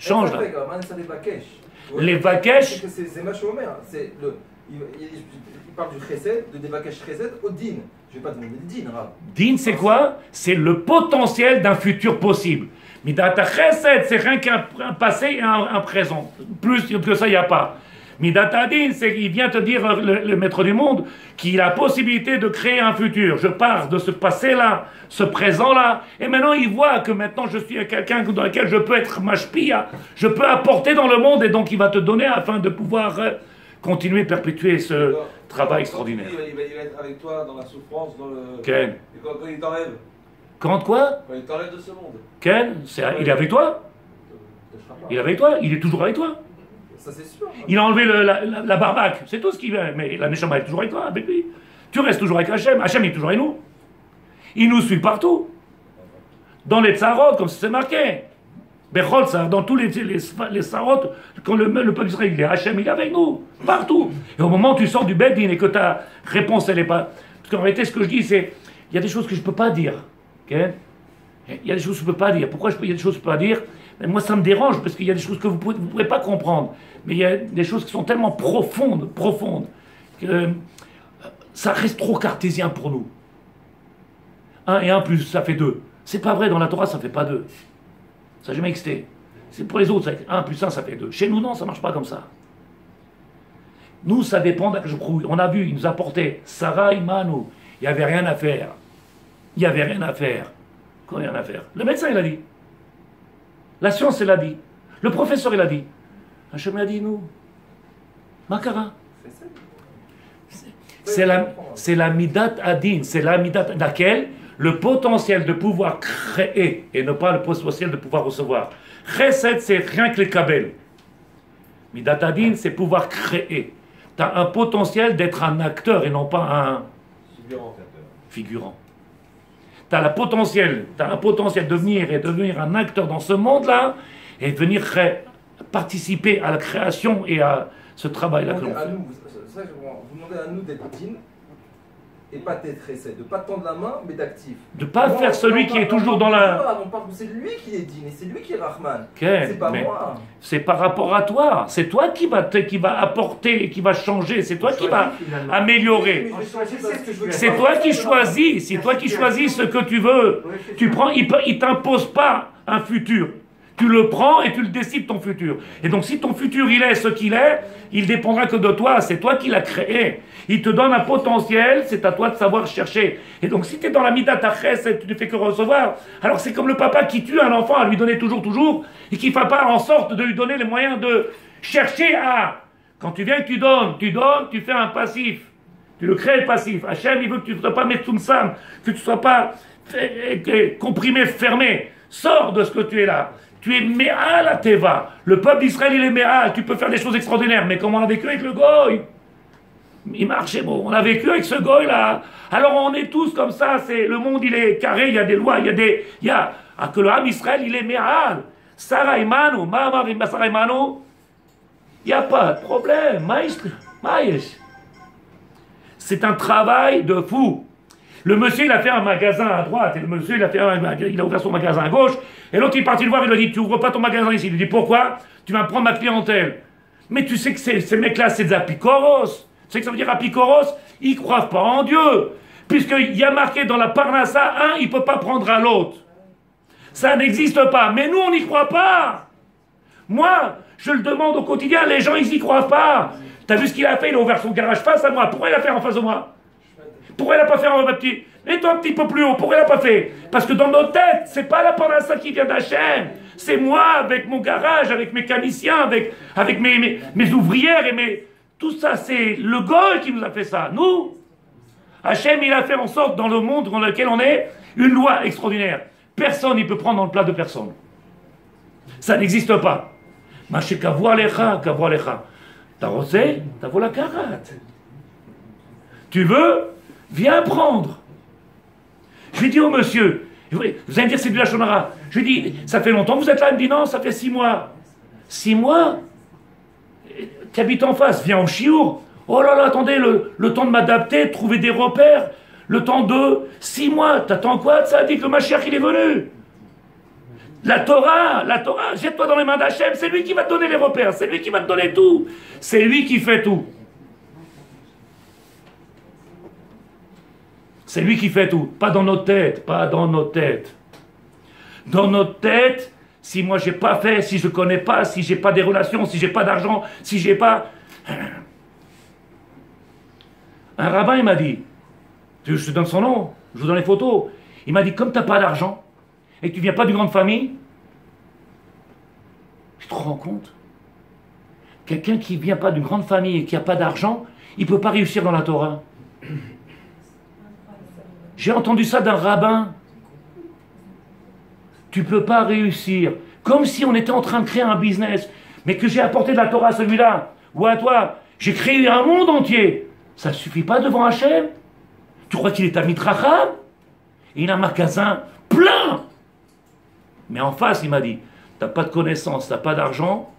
change là. Les vakesh. C'est ma chômeur. Il parle du chesed, de des vakesh chesed au din. Je ne vais pas demander le din, Rav. Din, c'est quoi? C'est le potentiel d'un futur possible. Midata chesed, c'est rien qu'un passé et un présent. Plus que ça, il n'y a pas. Midata din, c'est qu'il vient te dire, le maître du monde, qu'il a la possibilité de créer un futur. Je pars de ce passé-là, ce présent-là, et maintenant il voit que maintenant je suis quelqu'un dans lequel je peux être mashpia, je peux apporter dans le monde, et donc il va te donner afin de pouvoir continuer, perpétuer ce travail extraordinaire. Il va être avec toi dans la souffrance, dans le... Ken. Et quand il t'enlève. Quand quoi? Quand il t'enlève de ce monde. Ken, il est avec toi? Il est avec toi? Il est toujours avec toi? Ça c'est sûr. Il a enlevé la barbaque, c'est tout ce qu'il veut, mais la Neshama est toujours avec toi, avec lui. Tu restes toujours avec Hachem, Hachem est toujours avec nous. Il nous suit partout. Dans les tsarot, comme c'est marqué. Bechol, ça, dans tous les tsarot, quand le peuple israélien, il est Hachem, il est avec nous, partout. Et au moment où tu sors du Beddin et que ta réponse, elle n'est pas... Parce qu'en réalité, ce que je dis, c'est, il y a des choses que je ne peux pas dire. Okay? Il y a des choses que je ne peux pas dire. Pourquoi il y a des choses que je ne peux pas dire? Mais moi, ça me dérange, parce qu'il y a des choses que vous ne pourrez pas comprendre. Mais il y a des choses qui sont tellement profondes, que ça reste trop cartésien pour nous. 1 et 1 plus, ça fait 2. C'est pas vrai, dans la Torah, ça fait pas 2. Ça n'a jamais existé. C'est pour les autres, 1 plus 1, ça fait 2. Chez nous, non, ça marche pas comme ça. Nous, ça dépend on a vu, il nous a porté Sarah Imanu. Il n'y avait rien à faire. Il n'y avait rien à faire. Quoi, rien à faire? Le médecin, il a dit. La science, elle a dit. Le professeur, il a dit. Hachem l'a dit, nous. Makara. C'est la midat adin, c'est la midat laquelle le potentiel de pouvoir créer et non pas le potentiel de pouvoir recevoir. Chesed, c'est rien que les kabel. Midat adin, c'est pouvoir créer. Tu as un potentiel d'être un acteur et non pas un figurant. Tu as un potentiel de venir et devenir un acteur dans ce monde-là et de venir participer à la création et à ce travail-là que l'on fait. Vous demandez à nous d'être digne et pas d'être essai, de ne pas tendre la main, mais d'actif. De ne pas faire celui qui est toujours dans la... C'est lui qui est digne et c'est lui qui est Rahman. Okay, c'est pas moi. C'est par rapport à toi. C'est toi qui va apporter, qui va changer. C'est toi qui va améliorer. C'est toi qui choisis. C'est toi qui choisis ce que tu veux. Tu prends, il t'impose pas un futur. Tu le prends et tu le décides ton futur. Et donc si ton futur il est ce qu'il est, il dépendra que de toi. C'est toi qui l'as créé. Il te donne un potentiel, c'est à toi de savoir chercher. Et donc si tu es dans la midat achès et tu ne fais que recevoir, alors c'est comme le papa qui tue un enfant à lui donner toujours, et qui ne fait pas en sorte de lui donner les moyens de chercher à... Quand tu viens que tu donnes, tu fais un passif. Tu le crées passif. Hachem, il veut que tu ne sois pas metsumsam, que tu ne sois pas comprimé, fermé. Sors de ce que tu es là. Tu es Mé'al à Teva. Le peuple d'Israël, il est Mé'al. Tu peux faire des choses extraordinaires. Mais comme on a vécu avec le Goy, il marchait bon. On a vécu avec ce Goy-là. Alors on est tous comme ça. Le monde, il est carré. Il y a des lois. Que le Ham Israël, il est Mé'al. Sarah Imanu. Sarah Imanu. Il n'y a pas de problème. Maïs. C'est un travail de fou. Le monsieur, il a fait un magasin à droite, et le monsieur, il a ouvert son magasin à gauche, et l'autre, il est parti le voir, il lui a dit, tu ouvres pas ton magasin ici. Il lui dit, pourquoi? Tu vas me prendre ma clientèle. Mais tu sais que ces mecs-là, c'est des apicoros. Tu sais que ça veut dire apicoros? Ils ne croient pas en Dieu. Puisqu'il y a marqué dans la Parnassa, un, il ne peut pas prendre à l'autre. Ça n'existe pas. Mais nous, on n'y croit pas. Moi, je le demande au quotidien, les gens, ils n'y croient pas. T'as vu ce qu'il a fait? Il a ouvert son garage face à moi. Pourquoi il l'a fait en face de moi? Pourquoi il n'a pas fait un petit? Mets-toi un petit peu plus haut. Pourquoi il n'a pas fait? Parce que dans nos têtes, c'est pas la parnassa qui vient d'Hachem. C'est moi, avec mon garage, avec mes mécaniciens, avec mes ouvrières et tout ça, c'est le Goy qui nous a fait ça. Nous, Hachem, il a fait en sorte, dans le monde dans lequel on est, une loi extraordinaire. Personne ne peut prendre dans le plat de personne. Ça n'existe pas. Maché kavua lecha. T'as rosé, t'as volé la carate. Tu veux? Viens prendre. Je lui dis au monsieur, vous allez me dire c'est du Lachon Hara. Je lui dis, ça fait longtemps que vous êtes là? Il me dit non, ça fait 6 mois. 6 mois? Tu habites en face, viens au chiour. Oh là là, attendez, le temps de m'adapter, de trouver des repères, le temps de 6 mois. T'attends quoi? Ça dit que le Mashiach il est venu. La Torah, jette-toi dans les mains d'Hachem, c'est lui qui va te donner les repères, c'est lui qui va te donner tout. C'est lui qui fait tout. C'est lui qui fait tout. Pas dans nos têtes, pas dans nos têtes. Dans notre tête, si moi j'ai pas fait, si je connais pas, si j'ai pas des relations, si j'ai pas d'argent, si j'ai pas... Un rabbin, il m'a dit, je te donne son nom, je vous donne les photos, il m'a dit, comme tu n'as pas d'argent, et que tu ne viens pas d'une grande famille, tu te rends compte? Quelqu'un qui ne vient pas d'une grande famille et qui n'a pas d'argent, il ne peut pas réussir dans la Torah. J'ai entendu ça d'un rabbin. Tu ne peux pas réussir. Comme si on était en train de créer un business, mais que j'ai apporté de la Torah à celui-là, ou à toi. J'ai créé un monde entier. Ça ne suffit pas devant Hachem? Tu crois qu'il est à Mitracham? Il a un magasin plein. Mais en face, il m'a dit, t'as pas de connaissances, t'as pas d'argent.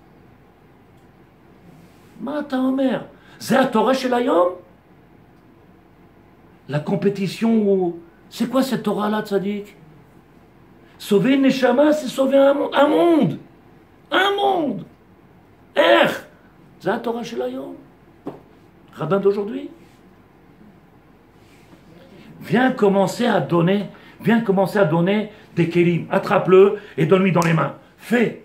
Mata Omer, c'est la Torah chez l'Ayom? La compétition, c'est quoi cette Torah-là, Tzadik? Sauver une Neshama, c'est sauver un monde. Un monde. Un monde. C'est la Torah chez l'Ayom. Rabbin d'aujourd'hui. Viens commencer à donner des kélim. Attrape-le et donne-lui dans les mains. Fais.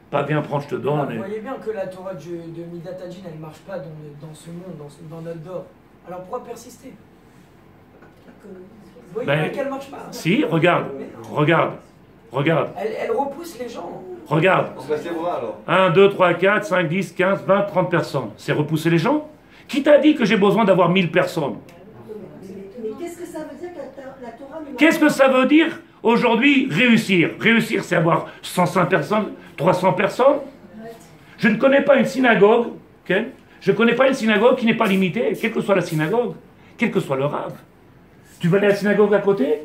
Pas viens prendre, je te donne. Vous voyez bien que la Torah de Midat Hadin, elle ne marche pas dans ce monde, dans notre dor. Alors pourquoi persister? Vous voyez bien qu'elle ne marche pas. Si, regarde. Elle repousse les gens. Regarde. On se laisse les bras alors. 1, 2, 3, 4, 5, 10, 15, 20, 30 personnes. C'est repousser les gens? Qui t'a dit que j'ai besoin d'avoir 1000 personnes? Mais qu'est-ce que ça veut dire que la Torah ne marche pas? Qu'est-ce que ça veut dire aujourd'hui réussir? Réussir, c'est avoir 105 personnes, 300 personnes. Je ne connais pas une synagogue, okay? Je ne connais pas une synagogue qui n'est pas limitée, quelle que soit la synagogue, quel que soit le rave. Tu vas aller à la synagogue à côté?